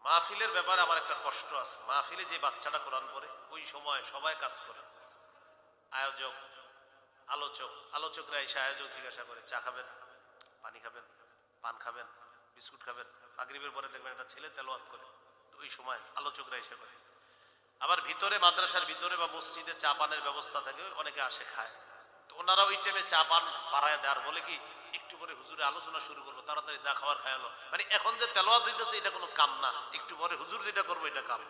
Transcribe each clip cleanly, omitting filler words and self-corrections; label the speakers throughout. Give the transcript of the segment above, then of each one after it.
Speaker 1: মাহফিলের ব্যাপারে আমার একটা কষ্ট আছে। মাহফিলে যে বাচ্চাটা কোরআন পড়ে ওই সময় সবাই কাজ করে, আয়োজক, আলোচকরা এসে আয়োজক জিজ্ঞাসা করে চা খাবেন, পানি খাবেন, পান খাবেন, বিস্কুট খাবেন। মাগরিবের পরে দেখবেন একটা ছেলে তেলাওয়াত করে, তো ওই সময় আলোচকরা এসে করে। আবার ভিতরে মাদ্রাসার ভিতরে বা মসজিদে চা পানের ব্যবস্থা থাকে, অনেকে আসে খায়। তো ওনারা ওই টাইমে চা পান বাড়ায় দেয়, আর বলে কি একটু পরে হুজুরে আলোচনা শুরু করবো, তাড়াতাড়ি যা খাওয়ার খায়ালো। মানে এখন যে তেলাওয়াত হইতেছে এটা কোনো কাম না, একটু পরে হুজুর যেটা করবো এটা কাম।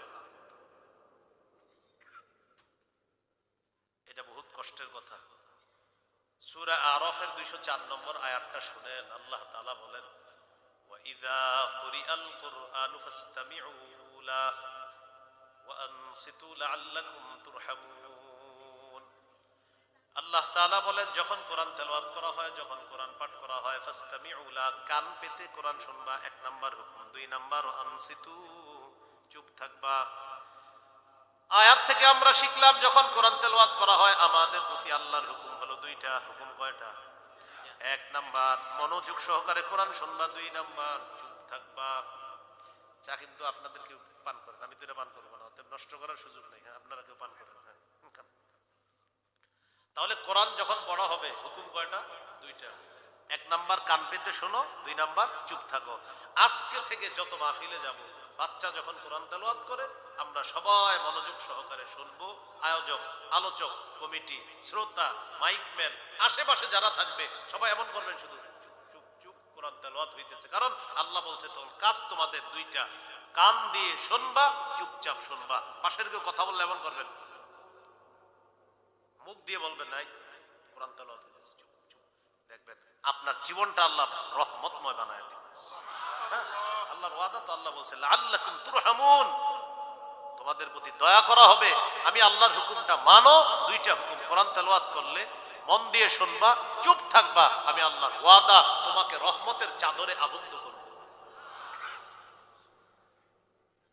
Speaker 1: এটা বহুত কষ্টের কথা। সূরা আরাফের 204 নম্বর আয়াতটা শুনেন, আল্লাহ তাআলা বলেন ওয়াইযা কুরিআল কুরআনু ফাসতামিউ লাহু ওয়া আনসিতু লাআল্লাকুম তুরহামুন। আল্লাহ তাআলা বলেন যখন কোরআন তেলাওয়াত করা হয়, যখন কোরআন পাঠ করা হয়, ফাসতামিউ লাহু, কান পেতে কোরআন শুনবা, এক নাম্বার হুকুম। দুই নাম্বার আনসিতু, চুপ থাকবা। আয়াত থেকে আমরা শিখলাম যখন কোরআন তেলাওয়াত করা হয় আমাদের প্রতি আল্লাহর হুকুম হলো দুইটা। হুকুম কয়টা? এক নাম্বার মনোযোগ সহকারে কোরআন শুনবা, দুই নাম্বার চুপ থাকবা। চা কিন্তু আপনাদের কেউ পান করেন, আমি তো এটা পান করবো না, অতএব নষ্ট করার সুযোগ নেই। হ্যাঁ, আপনারা কেউ পান করেন? হ্যাঁ। তাহলে কোরআন যখন পড়া হবে হুকুম কয়টা? দুইটা। এক নাম্বার কান পেতে শোনো, দুই নাম্বার চুপ থাকো। আজকে থেকে যত মাহফিলে যাব, বাচ্চা যখন কোরআন তেলাওয়াত করে আমরা সবাই মনোযোগ সহকারে শুনবো। আয়োজক, আলোচক, কমিটি, শ্রোতা, মাইকম্যান, আশেপাশে যারা থাকবে সবাই এমন করবেন, শুধু চুপ চুপ চুপ কোরআন তেলাওয়াত হইতেছে। কারণ আল্লাহ বলছে তোমার কাজ তোমাদের দুইটা, কান দিয়ে শুনবা, চুপচাপ শুনবা। পাশের কেউ কথা বললে এমন করবেন, মুখ দিয়ে বলবেন নাই কোরআন তেলাওয়াত হইতেছে, চুপ চুপ। দেখবেন আপনার জীবনটা আল্লাহ রহমতময় বানায় দিবেন। হ্যাঁ, আল্লাহর ওয়াদা তো, আল্লাহ বলছে লাআল্লাকুম তুরহামুন, তোমাদের প্রতি দয়া করা হবে। আমি আল্লাহর হুকুমটা মানো। দুইটা হুকুম, কোরআন তেলাওয়াত করলে মন দিয়ে শুনবা, চুপ থাকবা, আমি আল্লাহর ওয়াদা তোমাকে রহমতের চাদরে আবদ্ধ করব।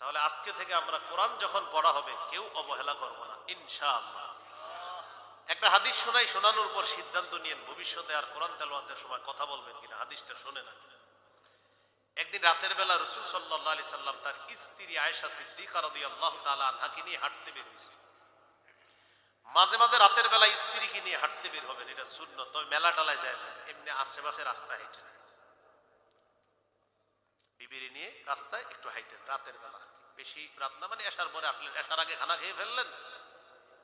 Speaker 1: তাহলে আজকে থেকে আমরা কোরআন যখন পড়া হবে কেউ অবহেলা করব না ইনশাআল্লাহ। একটা হাদিস শোনাই, শোনানোর পর সিদ্ধান্ত নিয়েন ভবিষ্যতে আর কোরআন তেলাওয়াতের সময় কথা বলবেন কিনা, হাদিসটা শুনে না। একদিন রাতের বেলা রাসূল সাল্লাল্লাহু আলাইহি সাল্লাম তার স্ত্রী আয়েশা সিদ্দিকা রাদিয়াল্লাহু তাআলা আনহাকে নিয়ে হাঁটতে বের হয়েছে। মাঝে মাঝে রাতের বেলা স্ত্রীকে নিয়ে হাঁটতে বের হবেন, এটা সুন্নাত। তবে মেলা টালায় যায় না, এমনি আশেপাশে রাস্তায় হেঁটে, বিবিরি নিয়ে রাস্তায় একটু হাইটেন রাতের বেলা। বেশি রাত না, মানে এশার পরে হাঁটলেন, এশার আগে খানা খেয়ে ফেললেন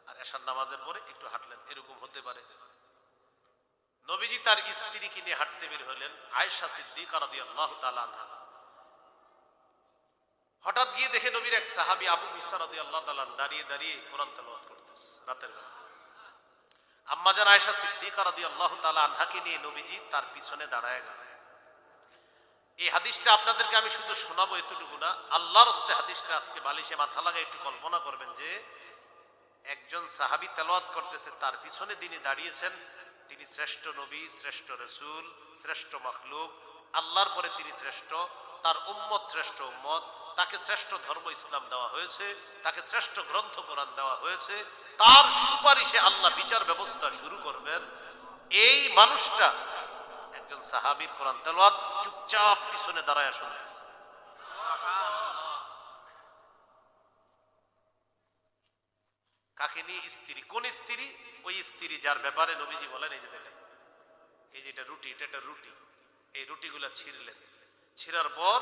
Speaker 1: আর এশার নামাজের পরে একটু হাঁটলেন, এরকম হতে পারে। নবীজি তার স্ত্রীকে নিয়ে হাঁটতে বের হলেন, আয়েশা সিদ্দিকা রাদিয়াল্লাহু তাআলা আনহা। হঠাৎ গিয়ে দেখে নবীর এক সাহাবী আবু মুসা রাদিয়াল্লাহু তাআলা দাঁড়িয়ে দাঁড়িয়ে কোরআন তেলাওয়াত করতেছে রাতের বেলা। আম্মাজান আয়েশা সিদ্দিকা রাদিয়াল্লাহু তাআলা আনহাকে নিয়ে নবীজি তার পিছনে দাঁড়ায় গেলেন। এই হাদিসটা আপনাদেরকে আমি শুধু শোনাবো এতটুকু না, আল্লাহর হস্তে হাদিসটা আজকে বালিশে মাথা লাগায় একটু কল্পনা করবেন যে একজন সাহাবী তেলাওয়াত করতেছে, তার পিছনে যিনি দাঁড়িয়েছেন তিনি শ্রেষ্ঠ নবী, শ্রেষ্ঠ রাসূল, শ্রেষ্ঠ মাখলুক, আল্লাহর পরে তিনি শ্রেষ্ঠ, তার উম্মত শ্রেষ্ঠ উম্মত, তাকে শ্রেষ্ঠ ধর্ম ইসলাম দেওয়া হয়েছে, তাকে শ্রেষ্ঠ গ্রন্থ কোরআন দেওয়া হয়েছে, তার সুপারিশে আল্লাহ বিচার ব্যবস্থা শুরু করবেন। এই মানুষটা একজন সাহাবীর কোরআন তেলাওয়াত চুপচাপ পিছনে দাঁড়ায় শুনতেছে। কাকে নিয়ে? স্ত্রী। কোন স্ত্রী? ওই স্ত্রী যার ব্যাপারে নবীজি বলেন, এই যে দেখেন, এই যে এটা রুটি, এটা একটা রুটি, এই রুটিগুলা ছিঁড়লেন, ছিঁড়ার পর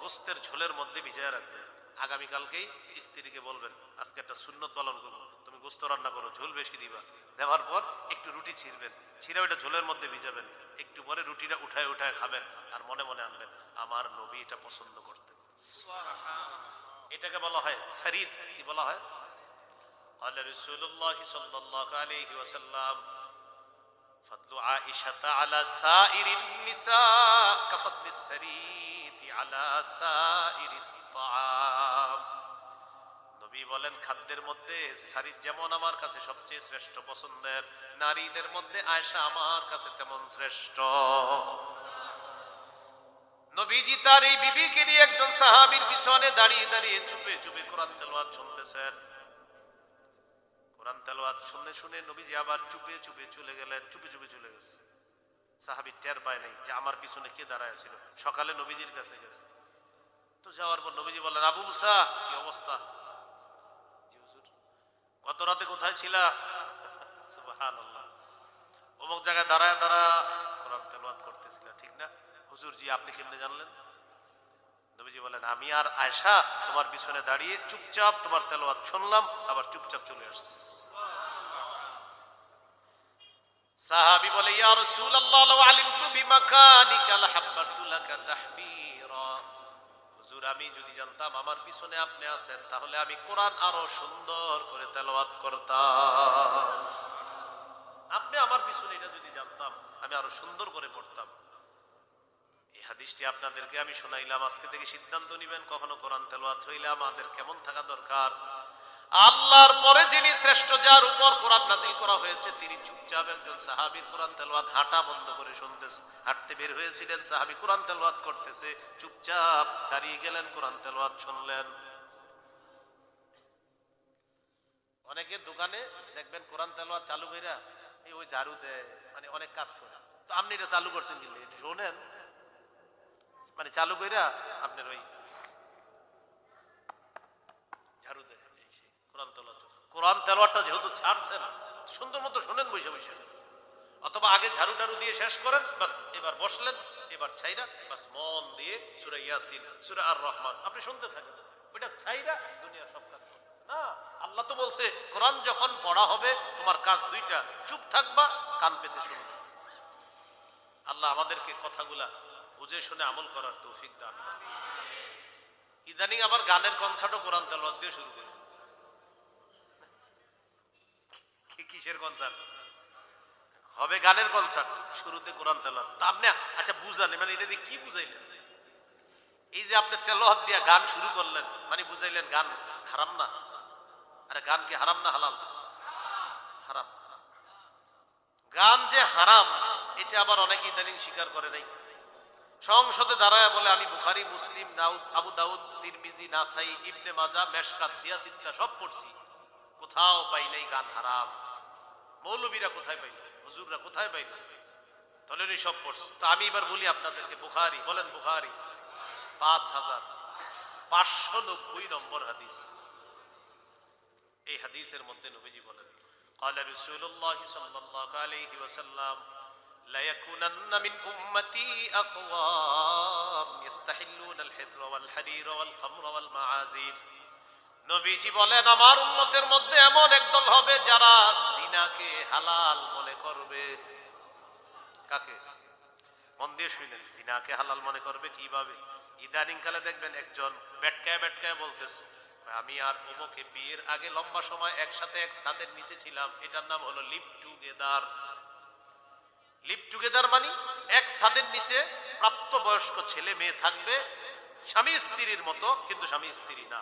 Speaker 1: গোস্তের ঝোলের মধ্যে ভিজায় রাখবেন। আগামীকালকেই স্ত্রীকে বলবেন আজকে একটা সুন্নত পালন করবো, তুমি গোস্ত রান্না করো, ঝোল বেশি দিবা। দেওয়ার পর একটু রুটি ছিঁড়বেন, ছিঁড়ে ওইটা ঝোলের মধ্যে ভিজাবেন, একটু পরে রুটিটা উঠায় উঠায় খাবেন আর মনে মনে আনবেন আমার নবী এটা পছন্দ করতেন। এটাকে বলা হয় ফরিদ। কি বলা হয়? قال رسول الله صلى الله عليه وسلم فضل عائشة على سائر النساء كفضل السريد على سائر الطعام। নবী বলেন খাদ্যের মধ্যে সারিদ যেমন আমার কাছে সবচেয়ে শ্রেষ্ঠ পছন্দের, নারীদের মধ্যে আয়েশা আমার কাছে তেমন শ্রেষ্ঠ। নবীজি তার এই বিবিকে নিয়ে একজন সাহাবীর পিছনে দাঁড়িয়ে দাঁড়িয়ে চুপে চুপে কোরআন তেলাওয়াত শুনতেছেন। কোরআন তেলাওয়াত শুনে শুনে নবীজি আবার চুপে চুপে চলে গেলেন, চুপে চুপে চলে গেছে। সাহাবী টের পায় নাই যে আমার পিছনে কে দাঁড়ায় ছিল। সকালে নবীজির কাছে গেছে, তো একটু যাওয়ার পর নবীজি বললেন, আবু মুসা কি অবস্থা? জি হুজুর। গত রাতে কোথায় ছিলা? সুবহানাল্লাহ। অমুক জায়গায় দাঁড়ায় কোরআন তেলাওয়াত করতেছিলা, ঠিক না? হুজুর, জি। আপনি কেমনে জানলেন? নবীজি বলেন, আমি আর আয়েশা তোমার পিছনে দাঁড়িয়ে চুপচাপ তোমার তেলাওয়াত শুনলাম, আবার চুপচাপ চলে আসছি। সাহাবী বলে, ইয়া রাসূলুল্লাহ লাউ আলিমতু বিমাকানিকা লাহাব্বাতু লাকা তাহবীরা। হুজুর, আমি যদি জানতাম আমার পিছনে আপনি আছেন, তাহলে আমি কোরআন আরো সুন্দর করে তেলাওয়াত করতাম। আপনি আমার পিছনে, এটা যদি জানতাম আমি আরো সুন্দর করে পড়তাম। এই হাদিসটি আপনাদেরকে আমি শোনাইলাম। আজকে থেকে সিদ্ধান্ত নিবেন, কখনো কোরআন তেলাওয়াত হইলে আমাদের কেমন থাকা দরকার। আল্লাহর পরে যিনি শ্রেষ্ঠ, যার উপর কোরআন নাযিল করা হয়েছে, তিনি চুপচাপ একজন সাহাবীর কোরআন তেলাওয়াত হাঁটা বন্ধ করে শুনতেছে। হাঁটতে বের হয়েছিলেন, সাহাবী কোরআন তেলাওয়াত করতেছে, চুপচাপ দাঁড়িয়ে গেলেন, কোরআন তেলাওয়াত শুনলেন। অনেকে দোকানে দেখবেন কোরআন তেলাওয়াত চালু কইরা এই ওই ঝাড়ু দেয়, মানে অনেক কাজ করে। তো আপনি এটা চালু করছেন কিন্তু এটা শোনেন, মানে চালু কইরা আপনার ওই ঝাড়ু দেয়, কোরআন তেলাওয়াত। কোরআন তেলাওয়াতটা যেহেতু ছাড়ছেন, সুন্দর মতো শোনেন বসে বসে, অথবা আগে ঝাড়ু টাড়ু দিয়ে শেষ করেন, বাস এবার বসলেন, এবার ছাইরা বাস মন দিয়ে সূরা ইয়াসিন, সূরা আর রহমান আপনি শুনতে থাকেন। ওইটা ছাইরা দুনিয়ার সব কাজ না। আল্লাহ তো বলছে, কোরআন যখন পড়া হবে তোমার কাজ দুইটা, চুপ থাকবা, কান পেতে শুনবে। আল্লাহ আমাদেরকে কথাগুলা বুঝে শুনে আমল করার তৌফিক দান করুন। ইদানিং আবার গানের কনসার্টও কোরআন তেলাওয়াত দিয়ে শুরু করে। কিসের কনসার্ট হবে? গানের কনসার্ট, শুরুতে কোরআন তেলাওয়াত। তা আপনি আচ্ছা বুঝান, মানে এটা দিয়ে কি বুঝাইলেন? এই যে আপনি তেলাওয়াত দিয়ে গান শুরু করলেন, মানে বুঝাইলেন গান হারাম না? আরে গান কি হারাম না হালাল? হারাম। গান যে হারাম, এটা আবার অনেকে ইদানিং স্বীকার করে নাই। সংসদে দাঁড়ায় বলে, আমি বুখারী, মুসলিম, আবু দাউদ, তিরমিজি, নাসাই, ইবনে মাজাহ, মেশকাত, সিয়াসিত্তা সব পড়ছি, কোথাও পাই নাই গান হারাম। মৌলবীরা কোথায় পাইল? হুজুররা কোথায় পাইল? তাহলে সব পড়ছে। তো আমি এবার বলি আপনাদেরকে, বুখারী বলেন, বুখারী 5590 নম্বর হাদিস। এই হাদিসের মধ্যে নবীজি বলেন, قال رسول الله صلى الله عليه وسلم لا يكونن من امتي اقوام يستحلون الحر والحرير والخمر والمعازف। নবীজি বলেন, আমার উম্মতের মধ্যে এমন একদল হবে যারা জিনাকে হালাল মনে করবে। কাকে? মন দিয়ে শুনেন, জিনাকে হালাল মনে করবে কিভাবে? ইদানিং কালে দেখবেন একজন বেটকায় বেটকায় বলতেছে, আমি আর অমুকে বিয়ের আগে লম্বা সময় একসাথে এক ছাদের নিচে ছিলাম, এটার নাম হলো লিভ টুগেদার। লিভ টুগেদার মানে এক ছাদের নিচে প্রাপ্তবয়স্ক ছেলে মেয়ে থাকবে, স্বামী স্ত্রীর মতো, কিন্তু স্বামী স্ত্রী না।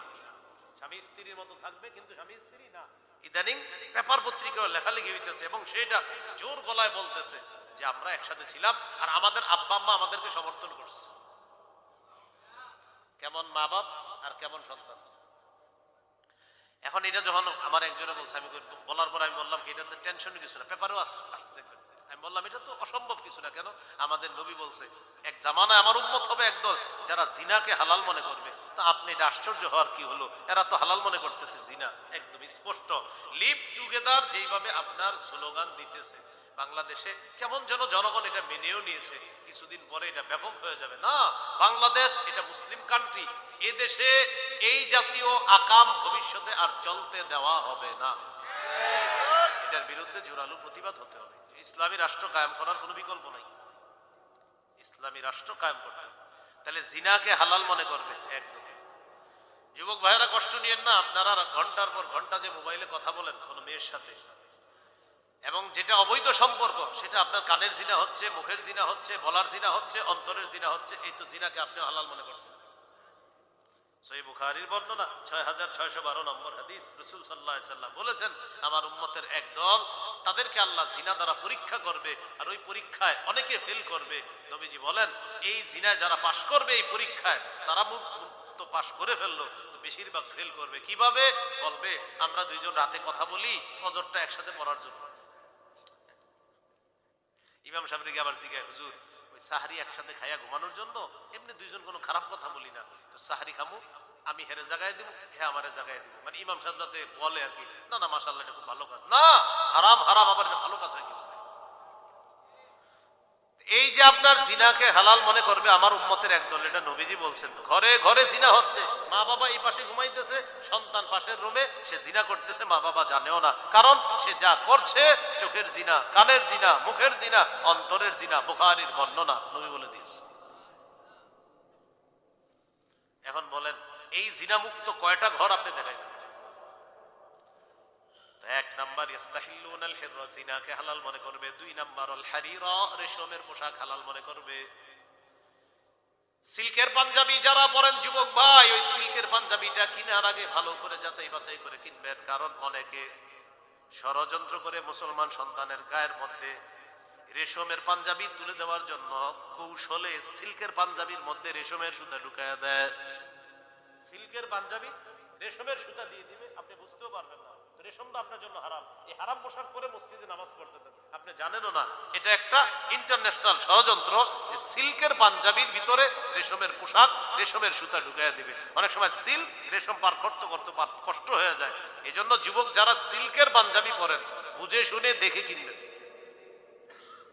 Speaker 1: স্বামী স্ত্রীর মতো থাকবে, কিন্তু স্বামী স্ত্রী না। ইদানিং পেপার পত্রিকায় লেখালেখি হইতেছে, এবং সেটা জোর গলায় বলতেছে যে আমরা একসাথে ছিলাম আর আমাদের আব্বা আম্মা আমাদেরকে সমর্থন করছে। কেমন মা বাপ আর কেমন সন্তান। এখন এটা যখন আমার একজনে বলছে, আমি বলার পর আমি বললাম, এটা তো টেনশনের কিছু না, পেপারেও আসছে দেখবেন। আমি বললাম, এটা তো অসম্ভব কিছু না। কেন? আমাদের নবী বলছে এক জামানায় আমার উম্মত হবে একদল যারা জিনাকে হালাল মনে করবে। তা আপনি এটা আশ্চর্য হওয়ার কি হলো? এরা তো হালাল মনে করতেছে জিনা, একদম স্পষ্ট। লিভ টুগেদার যেইভাবে আপনার স্লোগান দিতেছে বাংলাদেশে, কেমন যেন জনগণ এটা মেনেও নিয়েছে, কিছুদিন পরে এটা ব্যাপক হয়ে যাবে। না, বাংলাদেশ এটা মুসলিম কান্ট্রি, এ দেশে এই জাতীয় আকাম ভবিষ্যতে আর চলতে দেওয়া হবে না। এটার বিরুদ্ধে জোরালো প্রতিবাদ হতে হবে। ইসলামী রাষ্ট্র কায়েম করার কোনো বিকল্প নাই। ইসলামী রাষ্ট্র কায়েম করতে হবে। তাহলে জিনাকে হালাল মনে করবে একদম। যুবক ভাইয়েরা কষ্ট নিয়েন না, আপনারা ঘন্টার পর ঘন্টা যে মোবাইলে কথা বলেন কোনো মেয়ের সাথে, এবং যেটা অবৈধ সম্পর্ক, সেটা আপনার কানের জিনা হচ্ছে, মুখের জিনা হচ্ছে, বলার জিনা হচ্ছে, অন্তরের জিনা হচ্ছে। এই তো জিনাকে আপনি হালাল মনে করছেন। সহিহ বুখারীর বর্ণনা 6612 নম্বর হাদিস। রাসূল সাল্লাল্লাহু আলাইহি সাল্লাম বলেছেন, আমার উম্মতের একদল, তাদেরকে আল্লাহ জিনা দ্বারা পরীক্ষা করবে, আর ওই পরীক্ষায় অনেকে ফেল করবে। নবীজি বলেন, এই জিনায় যারা পাশ করবে এই পরীক্ষায়, তারা তো পাশ করে ফেললো, বেশিরভাগ ফেল করবে। কিভাবে? বলবে, আমরা দুইজন রাতে কথা বলি ফজরটা একসাথে পড়ার জন্য। ইমাম সাহেব থেকে আবার জিজ্ঞাসা, হুজুর ওই সাহারি একসাথে খাইয়া ঘুমানোর জন্য, এমনি দুইজন কোনো খারাপ কথা বলি না, তো সাহারি খামু, আমি হেরে জায়গায় দিব, হ্যাঁ আমারে জায়গায় দিব, মানে ইমাম সাহেব যাতে বলে আর কি, না না মাশাআল্লাহ এটা খুব ভালো কাজ, না হারাম হারাম, আবার এটা ভালো কাজ হয় কি? এই যে আপনার জিনাকে হালাল মনে করবে আমার উম্মতের একদল, এটা নবীজি বলছেন। ঘরে ঘরে জিনা হচ্ছে, মা বাবা এই পাশে ঘুমাইতেছে, সন্তান পাশের রুমে, সে জিনা করতেছে, মা বাবা জানেও না, কারণ সে যা করছে চোখের জিনা, কানের জিনা, মুখের জিনা, অন্তরের জিনা, বুখারীর বর্ণনা নবী বলে দিয়েছে। এখন বলেন এই জিনা মুক্ত কয়টা ঘর আপনি দেখাইবেন? এক নাম্বার ইস্তাহিল্লুনাল হিররা, জিনাকে হালাল মনে করবে। দুই নাম্বার আল হারিরা, রেশমের পোশাক হালাল মনে করবে। সিল্কের পাঞ্জাবি যারা পরেন যুবক ভাই, ওই সিল্কের পাঞ্জাবিটা কেনার আগে ভালো করে যাচাই বাছাই করে কিনবেন, কারণ অনেকে ষড়যন্ত্র করে মুসলমান সন্তানের গায়ের মধ্যে রেশমের পাঞ্জাবি তুলে দেওয়ার জন্য কৌশলে সিল্কের পাঞ্জাবির মধ্যে রেশমের সুতা ঢুকায়া দেয়। সিল্কের পাঞ্জাবি রেশমের সুতা দিয়ে দিবে, আপনি বুঝতেও পারবেন না রেশম তো আপনার জন্য হারাম। এই হারাম পোশাক পরে মসজিদে নামাজ পড়তেছেন, আপনি জানেনও না। এটা একটা ইন্টারন্যাশনাল ষড়যন্ত্র যে সিল্কের পাঞ্জাবির ভিতরে রেশমের পোশাক, রেশমের সুতা ঢুকাইয়া দিবে। অনেক সময় সিল্ক রেশম পার করতে করতে কষ্ট হয়ে যায়। এই জন্য যুবক যারা সিল্কের পাঞ্জাবি পরেন বুঝে শুনে দেখে কিনবেন,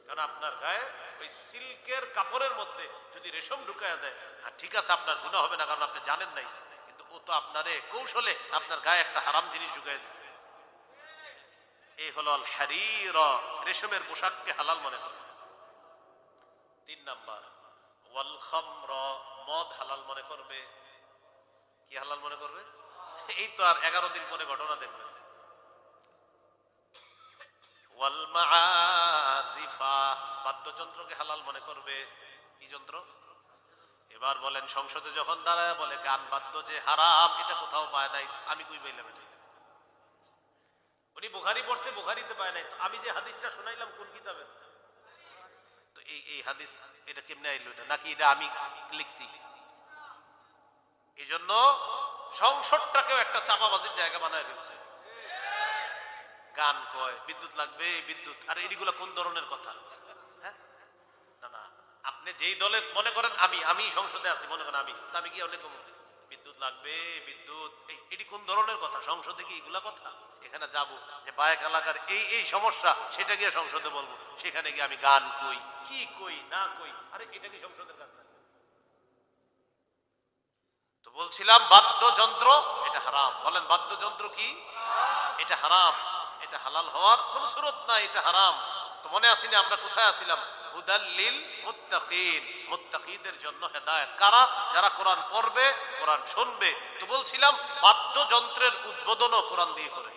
Speaker 1: কারণ আপনার গায়ে ওই সিল্কের কাপড়ের মধ্যে যদি রেশম ঢুকাইয়া দেয়, হ্যাঁ ঠিক আছে আপনার গুনাহ হবে না, কারণ আপনি জানেন নাই, কিন্তু ও তো আপনারে কৌশলে আপনার গায়ে একটা হারাম জিনিস ঢুকাই দিচ্ছে। এই হলো আল হারিরা, রেশমের পোশাককে হালাল মনে করে। তিন নাম্বার ওয়াল খামরা, মদ হালাল মনে করবে। কি হালাল মনে করবে? এই তো আর 11 দিন পরে ঘটনা দেখবেন। ওয়াল মাআজিফা, বাদ্যযন্ত্রকে হালাল মনে করবে। কি যন্ত্র? এবার বলেন সংসদে যখন দাঁড়ায় বলে গান বাদ্য যে হারাম, এটা কোথাও পায় নাই, আমি কই পাইলাম এটা? উনি বুখারী পড়ছে, বুখারীতে পায় নাই, তো আমি যে হাদিসটা শোনাইলাম কোন কিতাবে? তো এই হাদিস এটা কেমনে আইলো? এটা নাকি এটা আমি লিখছি? এই জন্য সংসদটাকেও একটা চাপাবাজির জায়গা বানায় ফেলছে। গান কয় বিদ্যুৎ লাগবে, বিদ্যুৎ, আর এইগুলা কোন ধরনের কথা? হ্যাঁ না না, আপনি যেই দলে মনে করেন আমি সংসদে আছি, মনে করেন আমি কি অনেক বিদ্যুৎ লাগবে, বিদ্যুৎ, এটি কোন ধরনের কথা? সংসদে কি এগুলা কথা? এখানে যাব যে বায়েক এলাকার এই সমস্যা, সেটা গিয়ে সংসদে বলবো, সেখানে গিয়ে আমি গান কই, কি কই না কই, আরে এটা কি সংসদের কাজ না? তো বলছিলাম বাদ্যযন্ত্র এটা হারাম। বলেন বাদ্যযন্ত্র কি? এটা হারাম, এটা হালাল হওয়ার কোন সুরত নাই, এটা হারাম। তো মনে আসেনি আমরা কোথায় আসিলাম? হুদাল্লিল মুত্তাকিন, মুত্তাকিদের জন্য হেদায়েত। কারা? যারা কোরআন পড়বে, কোরআন শুনবে। তো বলছিলাম বাদ্যযন্ত্রের উদ্বোধনও কোরআন দিয়ে করে।